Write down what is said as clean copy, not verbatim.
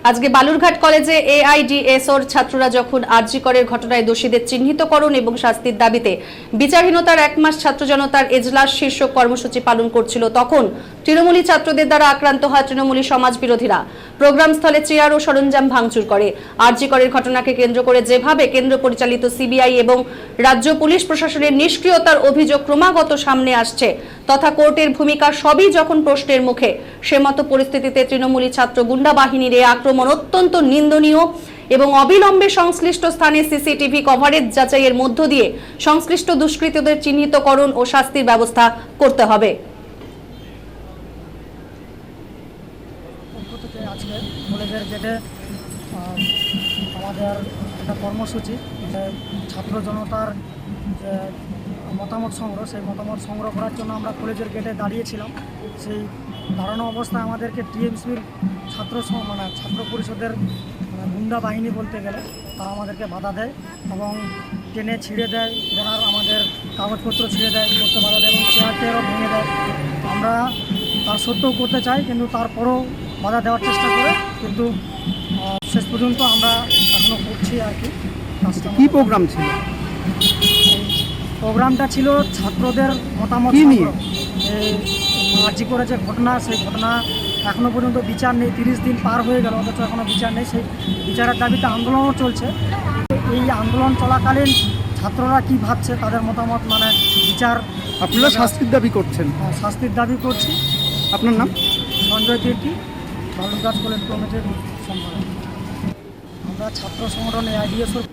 আজকে বালুরঘাট কলেজে এআইডিএসওর ছাত্ররা যখন আরজি করের ঘটনায় দোষীদের চিহ্নিতকরণ এবং শাস্তির দাবিতে বিচারহীনতার 1 মাস ছাত্র জনতার এজলাস শীর্ষক কর্মসূচি পালন করছিল, তখন তৃণমূলী ছাত্রদের দ্বারা আক্রান্ত হয় তৃণমূলী সমাজ বিরোধীরা। প্রোগ্রাম স্থলে চেয়ার ও সরঞ্জাম ভাঙচুর করে। আরজি করের ঘটনাকে কেন্দ্র করে যেভাবে কেন্দ্র পরিচালিত সিবিআই এবং রাজ্য পুলিশ প্রশাসনের নিষ্ক্রিয়তার অভিযোগ ক্রমাগত সামনে আসছে তথা কোর্টের ভূমিকা সবই যখন প্রশ্নের মুখে, সে মতো পরিস্থিতিতে তৃণমূলী ছাত্র গুন্ডা বাহিনীর এই আক্রমণ অত্যন্ত নিন্দনীয় এবং অবিলম্বে সংশ্লিষ্ট স্থানে সিসিটিভি কভারেজ যাচাইয়ের মধ্য দিয়ে সংশ্লিষ্ট দুষ্কৃতীদের চিহ্নিতকরণ ও শাস্তির ব্যবস্থা করতে হবে। আজকে কলেজের গেটে আমাদের একটা কর্মসূচি, ছাত্র জনতার যে মতামত সংগ্রহ, সেই মতামত সংগ্রহ করার জন্য আমরা কলেজের গেটে দাঁড়িয়েছিলাম। সেই দাঁড়ানো অবস্থায় আমাদেরকে টিএমসির ছাত্র পরিষদের গুন্ডা বাহিনী বলতে গেলে তারা আমাদেরকে বাধা দেয় এবং টেনে ছিঁড়ে দেয়, ব্যানার আমাদের কাগজপত্র ছিঁড়ে দেয়, করতে বাধা দেয় এবং চেয়ার টেয়ারও ভেঙে দেয়। আমরা তার সত্ত্বেও করতে চাই, কিন্তু তারপরেও বাধা দেওয়ার চেষ্টা করে, কিন্তু শেষ পর্যন্ত আমরা এখনও করছি আর কি। কী প্রোগ্রাম ছিল? প্রোগ্রামটা ছিল ছাত্রদের মতামত নিয়ে। আরজি করে যে ঘটনা, সেই ঘটনা এখনও পর্যন্ত বিচার নেই। 30 দিন পার হয়ে গেল, অথচ এখনও বিচার নেই। সেই বিচারের দাবিতে আন্দোলনও চলছে। এই আন্দোলন চলাকালীন ছাত্ররা কি ভাবছে, তাদের মতামত মানে বিচার। আপনারা শাস্তির দাবি করছেন? হ্যাঁ, শাস্তির দাবি করছি। আপনার নাম? সঞ্জয় তির্কি, বালুরঘাট কলেজ কমিটির সম্পাদক। আমরা ছাত্র সংগঠন এআইডিএসওর